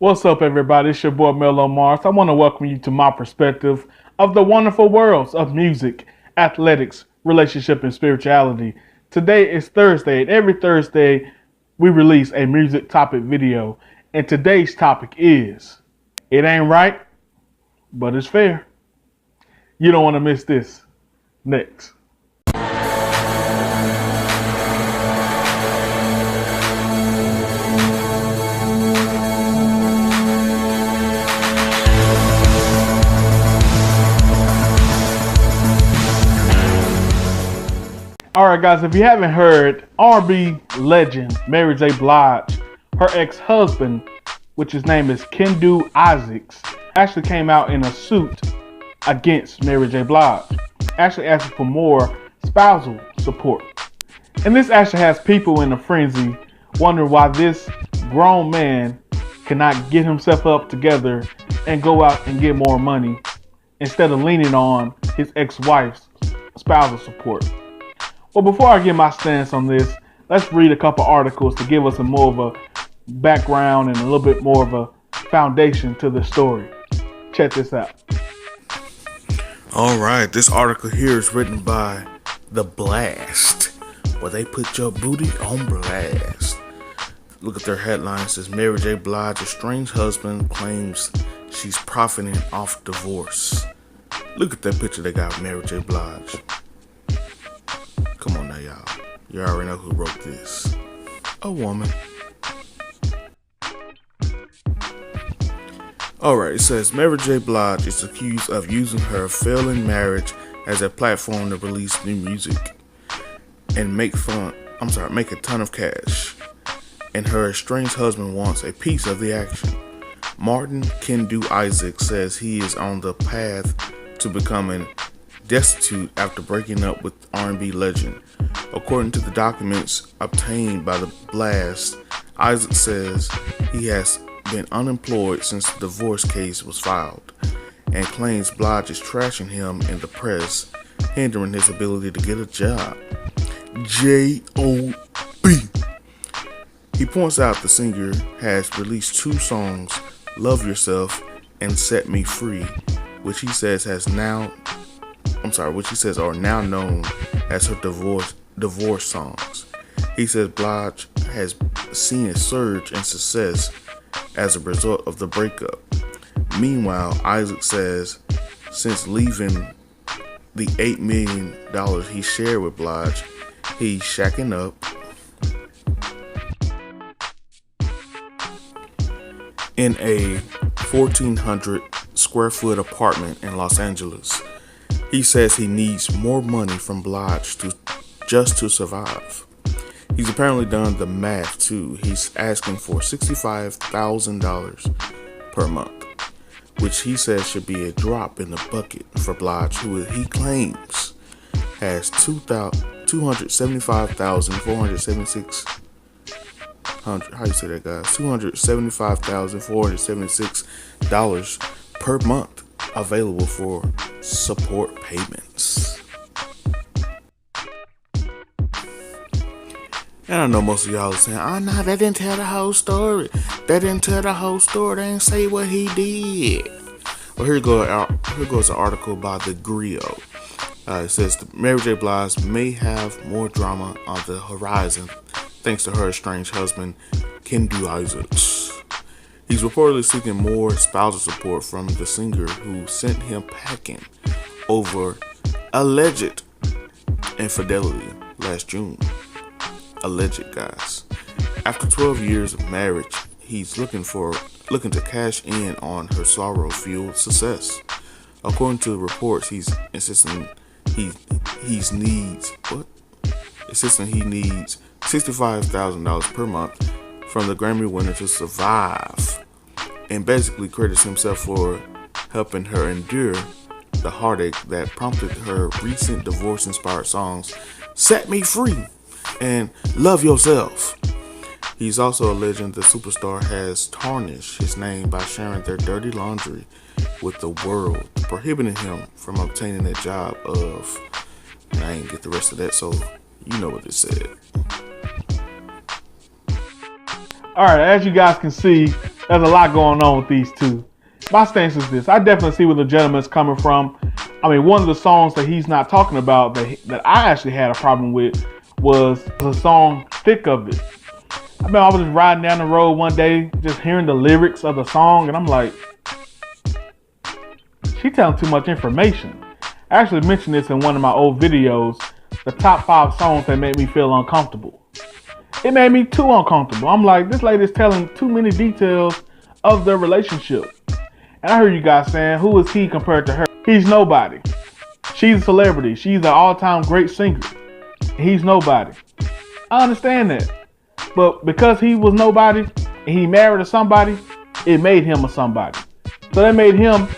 What's up, everybody? It's your boy mel.on.mars. I want to welcome you to my perspective of the wonderful worlds of music, athletics, relationship, and spirituality. Today is Thursday, and every Thursday we release a music topic video. And today's topic is It Ain't Right, but It's Fair. You don't want to miss this. Next. Alright guys, if you haven't heard, R&B legend Mary J. Blige, her ex-husband, which his name is Kendu Isaacs, actually came out in a suit against Mary J. Blige, actually asking for more spousal support. And this actually has people in a frenzy wondering why this grown man cannot get himself up together and go out and get more money instead of leaning on his ex-wife's spousal support. Well, before I get my stance on this, let's read a couple articles to give us a more of a background and a little bit more of a foundation to the story. Check this out. All right, this article here is written by The Blast, where they put your booty on blast. Look at their headline. It says Mary J. Blige, estranged husband, claims she's profiting off divorce. Look at that picture they got of Mary J. Blige. Come on now, y'all. You already know who wrote this. A woman. Alright, it says Mary J. Blige is accused of using her failing marriage as a platform to release new music and make a ton of cash. And her estranged husband wants a piece of the action. Martin Kendu Isaac says he is on the path to becoming destitute after breaking up with R&B legend. According to the documents obtained by The Blast, Isaac says he has been unemployed since the divorce case was filed and claims Blige is trashing him in the press, hindering his ability to get a job. J.O.B. He points out the singer has released two songs, Love Yourself and Set Me Free, which he says are now known as her divorce songs. He says Blige has seen a surge in success as a result of the breakup. Meanwhile, Isaac says since leaving the $8 million he shared with Blige, he's shacking up in a 1,400 square foot apartment in Los Angeles. He says he needs more money from Blige to survive. He's apparently done the math too. He's asking for $65,000 per month, which he says should be a drop in the bucket for Blige, who he claims has $275,476 per month available for support payments. And I know most of y'all are saying, oh no, that didn't tell the whole story. They didn't say what he did. Well, here goes an article by The Griot. It says Mary J. Blige may have more drama on the horizon thanks to her estranged husband, Kendu Isaacs. He's reportedly seeking more spousal support from the singer who sent him packing over alleged infidelity last June. Alleged, guys. After 12 years of marriage, he's looking to cash in on her sorrow-fueled success. According to reports, he's insisting he needs $65,000 per month from the Grammy winner to survive, and basically credits himself for helping her endure the heartache that prompted her recent divorce-inspired songs Set Me Free and Love Yourself. He's also alleging the superstar has tarnished his name by sharing their dirty laundry with the world, prohibiting him from obtaining a job of, and I ain't get the rest of that, so you know what it said. Alright, as you guys can see, There's a lot going on with these two. My stance is this. I definitely see where the gentleman's coming from. I mean, one of the songs that he's not talking about that I actually had a problem with was the song Thick of It. I mean, I was just riding down the road one day, just hearing the lyrics of the song, and I'm like, she telling too much information. I actually mentioned this in one of my old videos, the top 5 songs that made me feel uncomfortable. It made me too uncomfortable. I'm like, this lady's telling too many details of their relationship. And I heard you guys saying, who is he compared to her? He's nobody. She's a celebrity. She's an all-time great singer. He's nobody. I understand that. But because he was nobody and he married to somebody, it made him a somebody. So that made him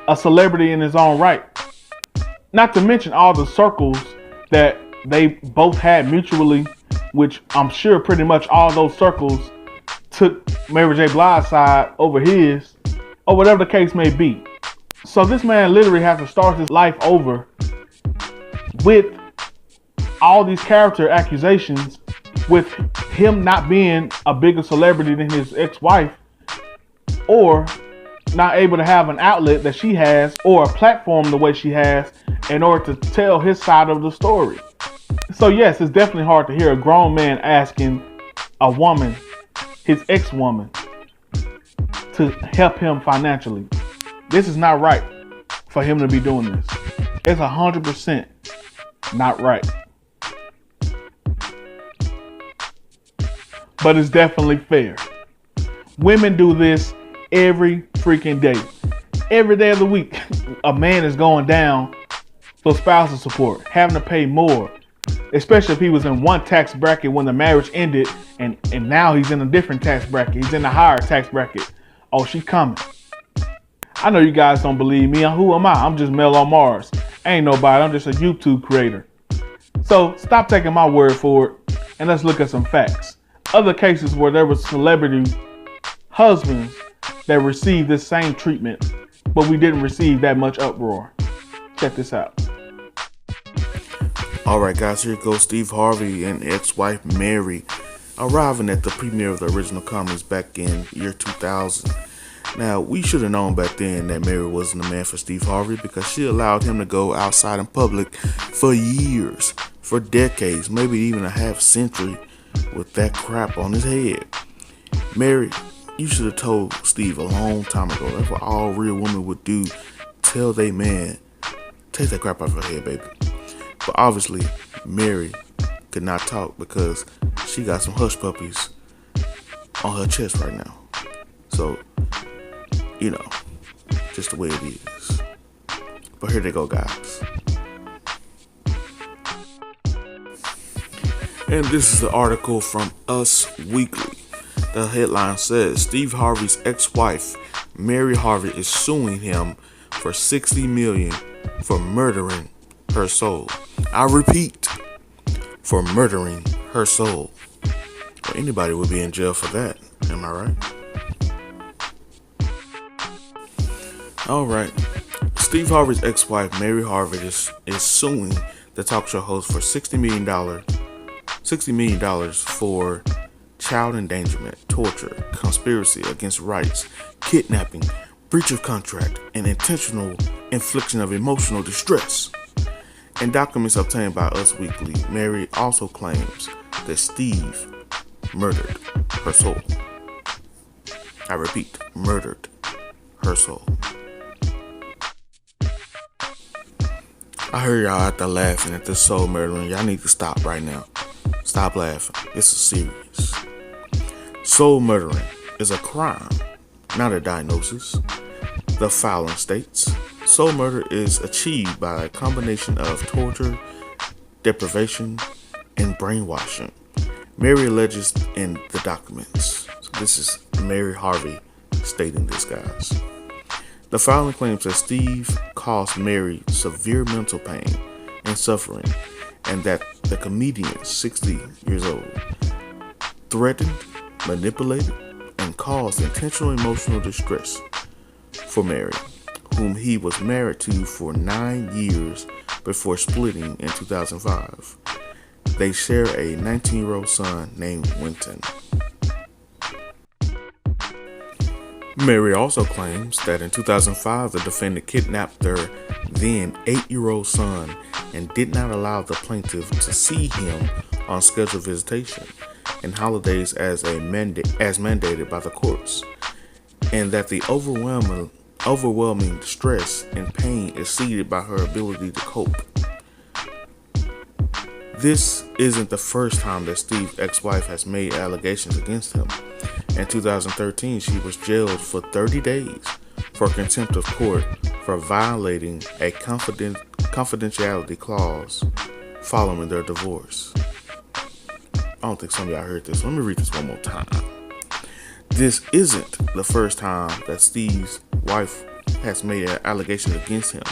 a celebrity in his own right. Not to mention all the circles that they both had mutually, which I'm sure pretty much all those circles took Mary J. Blige's side over his, or whatever the case may be. So this man literally has to start his life over with all these character accusations, with him not being a bigger celebrity than his ex-wife, or not able to have an outlet that she has, or a platform the way she has, in order to tell his side of the story. So yes, it's definitely hard to hear a grown man asking a woman, his ex-woman, to help him financially. This is not right for him to be doing this. It's 100% not right. But it's definitely fair. Women do this every freaking day. Every day of the week, a man is going down for spousal support, having to pay more. Especially if he was in one tax bracket when the marriage ended, and now he's in a different tax bracket. He's in a higher tax bracket. Oh, she coming. I know you guys don't believe me. Who am I? I'm just mel.on.mars. Ain't nobody. I'm just a YouTube creator. So stop taking my word for it, and let's look at some facts. Other cases where there was celebrity husbands that received this same treatment, but we didn't receive that much uproar. Check this out. Alright guys, here goes Steve Harvey and ex-wife Mary arriving at the premiere of the original comedies back in year 2000. Now, we should have known back then that Mary wasn't the man for Steve Harvey, because she allowed him to go outside in public for years, for decades, maybe even a half century with that crap on his head. Mary, you should have told Steve a long time ago. That's what all real women would do. Tell they man, take that crap off her head, baby. But obviously, Mary could not talk because she got some hush puppies on her chest right now. So, you know, just the way it is. But here they go, guys. And this is the article from Us Weekly. The headline says, Steve Harvey's ex-wife, Mary Harvey, is suing him for $60 million for murdering her soul. I repeat, for murdering her soul. Well, anybody would be in jail for that. Am I right? Alright. Steve Harvey's ex-wife, Mary Harvey, is suing the talk show host for $60 million for child endangerment, torture, conspiracy against rights, kidnapping, breach of contract, and intentional infliction of emotional distress. In documents obtained by Us Weekly, Mary also claims that Steve murdered her soul. I repeat, murdered her soul. I heard y'all out there laughing at this soul murdering. Y'all need to stop right now. Stop laughing. This is serious. Soul murdering is a crime, not a diagnosis. The filing states, soul murder is achieved by a combination of torture, deprivation, and brainwashing. Mary alleges in the documents. So this is Mary Harvey stating this, guys. The filing claims that Steve caused Mary severe mental pain and suffering, and that the comedian, 60 years old, threatened, manipulated, and caused intentional emotional distress for Mary, whom he was married to for 9 years before splitting in 2005. They share a 19-year-old son named Winton. Mary also claims that in 2005, the defendant kidnapped their then 8-year-old son and did not allow the plaintiff to see him on scheduled visitation and holidays as mandated by the courts, and that the overwhelming stress and pain exceeded by her ability to cope. This isn't the first time that Steve's ex-wife has made allegations against him. In 2013, she was jailed for 30 days for contempt of court for violating a confidentiality clause following their divorce. I don't think some of y'all heard this. Let me read this one more time. This isn't the first time that Steve's wife has made allegations against him.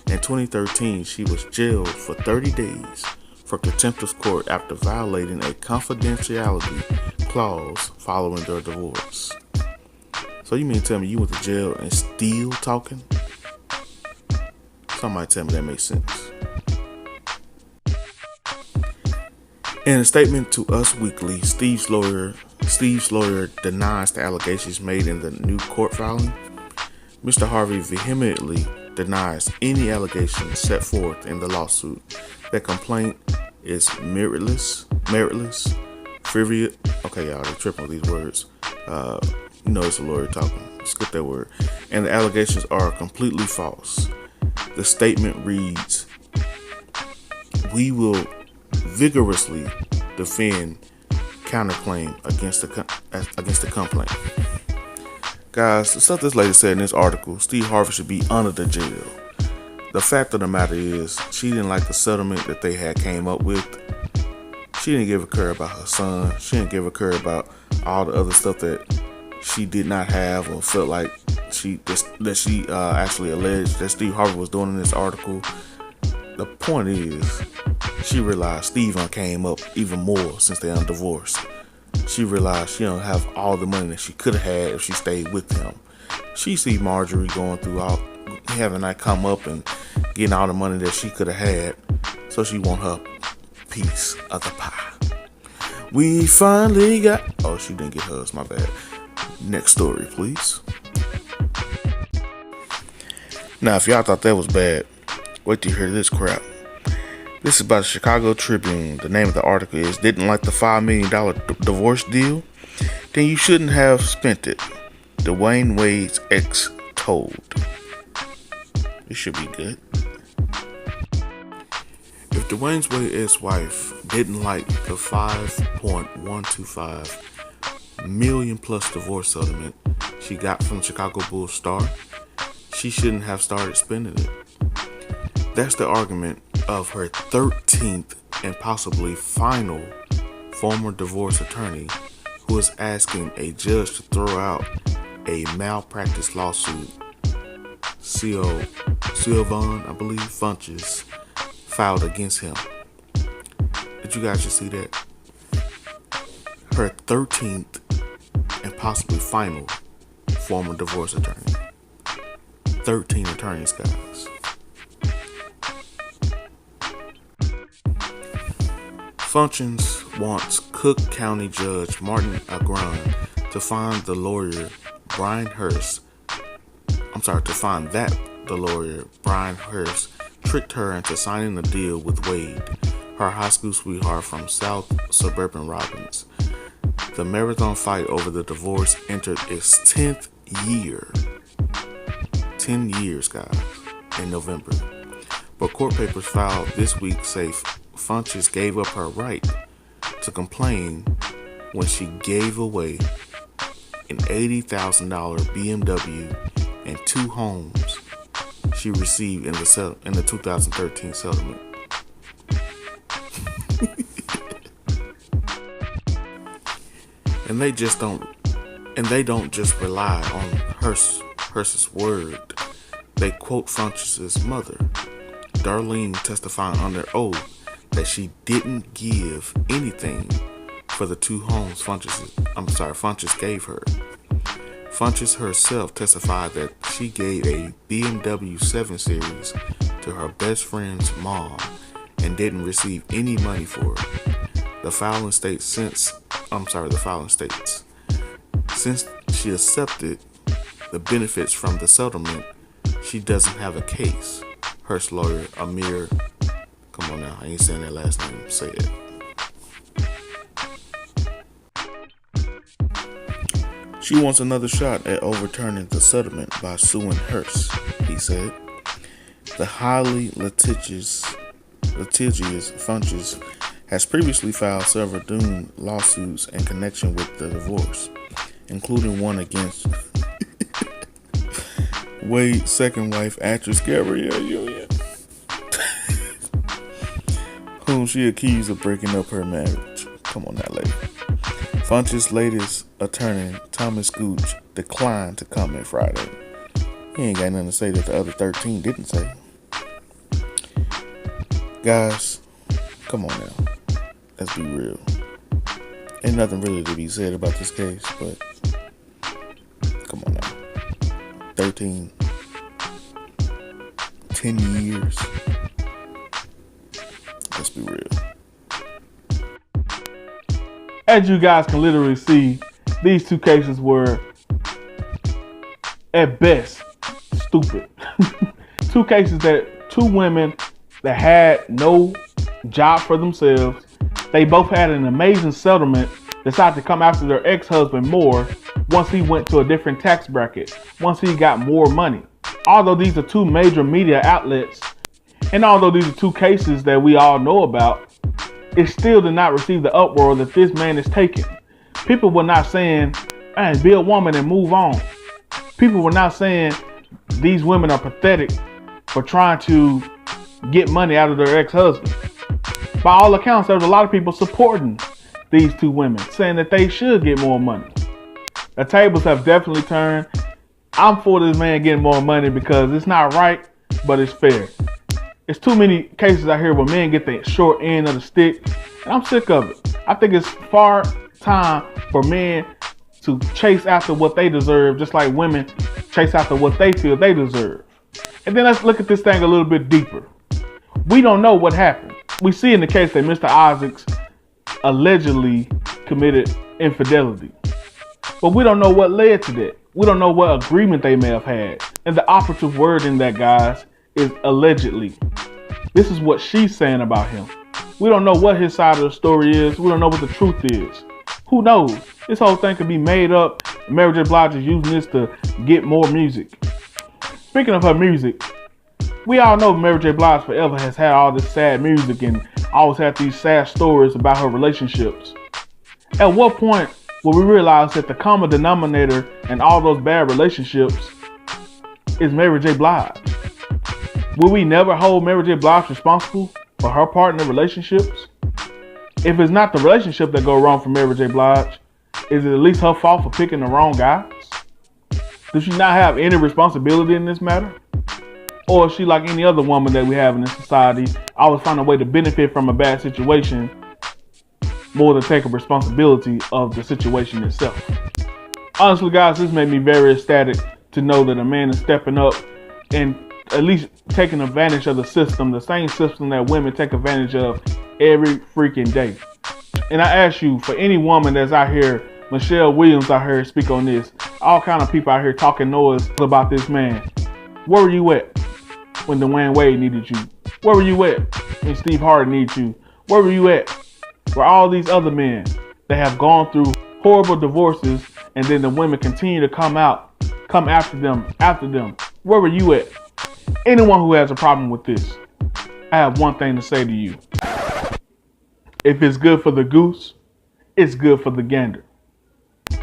In 2013, she was jailed for 30 days for contempt of court after violating a confidentiality clause following their divorce. So you mean tell me you went to jail and still talking? Somebody tell me that makes sense. In a statement to Us Weekly, Steve's lawyer denies the allegations made in the new court filing. Mr. Harvey vehemently denies any allegations set forth in the lawsuit. The complaint is meritless, frivolous. Okay, y'all, they're tripping with these words. You know it's a lawyer talking. Skip that word. And the allegations are completely false. The statement reads, "We will vigorously defend counterclaim against the complaint." Guys, the stuff this lady said in this article, Steve Harvey should be under the jail. The fact of the matter is, she didn't like the settlement that they had came up with. She didn't give a care about her son. She didn't give a care about all the other stuff that she did not have or felt like she actually alleged that Steve Harvey was doing in this article. The point is, she realized Steve came up even more since they divorced. She realized she don't have all the money that she could have had if she stayed with him. She see Marjorie going through all, having that come up and getting all the money that she could have had, so she want her piece of the pie. We finally got. Oh, she didn't get hers. My bad. Next story, please. Now, if y'all thought that was bad, wait till you hear this crap. This is by the Chicago Tribune. The name of the article is "Didn't Like the $5 million Divorce Deal? Then You Shouldn't Have Spent It." Dwayne Wade's ex told. It should be good. If Dwayne Wade's ex-wife didn't like the $5.125 million plus divorce settlement she got from Chicago Bulls star, she shouldn't have started spending it. That's the argument of her 13th and possibly final former divorce attorney, who is asking a judge to throw out a malpractice lawsuit Sylvan, I believe, Funches filed against him. Did you guys just see that? Her 13th and possibly final former divorce attorney. 13 attorneys, guys. Funches wants Cook County Judge Martin Agron to find the lawyer Brian Hurst tricked her into signing a deal with Wade, her high school sweetheart from South Suburban Robbins. The marathon fight over the divorce entered its 10th year. 10 years, guys, in November. But court papers filed this week say Funches gave up her right to complain when she gave away an $80,000 BMW and 2 homes she received in the 2013 settlement. And they don't just rely on Hearst's word. They quote Funches' mother, Darlene, testifying under oath that she didn't give anything for the 2 homes Funches gave her. Funches herself testified that she gave a BMW 7 Series to her best friend's mom and didn't receive any money for it. The filing states since she accepted the benefits from the settlement, she doesn't have a case. Hurst's lawyer, Amir, come on now, I ain't saying that last name, say it. She wants another shot at overturning the settlement by suing Hurst, he said. The highly litigious Funches has previously filed several doomed lawsuits in connection with the divorce, including one against Wade's second wife, actress Gabrielle Union, whom she accused of breaking up her marriage. Come on now, lady. Funch's latest attorney, Thomas Gooch, declined to comment Friday. He ain't got nothing to say that the other 13 didn't say. Guys, come on now. Let's be real. Ain't nothing really to be said about this case, but come on now. 13, 10 years. Let's be real. As you guys can literally see, these two cases were, at best, stupid. Two cases that two women that had no job for themselves, they both had an amazing settlement, decided to come after their ex-husband more once he went to a different tax bracket, once he got more money. Although these are two major media outlets, and although these are two cases that we all know about, it still did not receive the uproar that this man is taking. People were not saying, hey, be a woman and move on. People were not saying these women are pathetic for trying to get money out of their ex-husband. By all accounts, there was a lot of people supporting these two women, saying that they should get more money. The tables have definitely turned. I'm for this man getting more money because it's not right, but it's fair. It's too many cases out here where men get the short end of the stick, and I'm sick of it. I think it's far time for men to chase after what they deserve, just like women chase after what they feel they deserve. And then let's look at this thing a little bit deeper. We don't know what happened. We see in the case that Mr. Isaacs allegedly committed infidelity, but we don't know what led to that. We don't know what agreement they may have had. And the operative word in that, guys, is allegedly. This is what she's saying about him. We don't know what his side of the story is. We don't know what the truth is. Who knows? This whole thing could be made up. Mary J. Blige is using this to get more music. Speaking of her music, we all know Mary J. Blige forever has had all this sad music and always had these sad stories about her relationships. At what point will we realize that the common denominator in all those bad relationships is Mary J. Blige? Will we never hold Mary J. Blige responsible for her part in the relationships? If it's not the relationship that go wrong for Mary J. Blige, is it at least her fault for picking the wrong guys? Does she not have any responsibility in this matter? Or is she like any other woman that we have in this society, always find a way to benefit from a bad situation more than take a responsibility of the situation itself? Honestly, guys, this made me very ecstatic to know that a man is stepping up and at least taking advantage of the system, the same system that women take advantage of every freaking day. And I ask you, for any woman that's out here, Michelle Williams out here speak on this, all kind of people out here talking noise about this man. Where were you at when Dwayne Wade needed you? Where were you at when Steve Harden needed you? Where were you at where all these other men that have gone through horrible divorces and then the women continue to come after them? Where were you at? Anyone who has a problem with this, I have one thing to say to you. If it's good for the goose, it's good for the gander.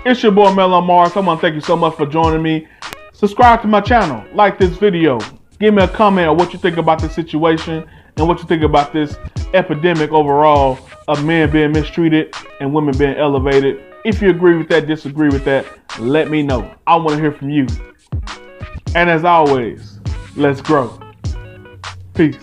It's your boy mel.on.mars. I want to thank you so much for joining me. Subscribe to my channel. Like this video. Give me a comment on what you think about this situation and what you think about this epidemic overall of men being mistreated and women being elevated. If you agree with that, disagree with that, let me know. I want to hear from you. And as always, let's grow. Peace.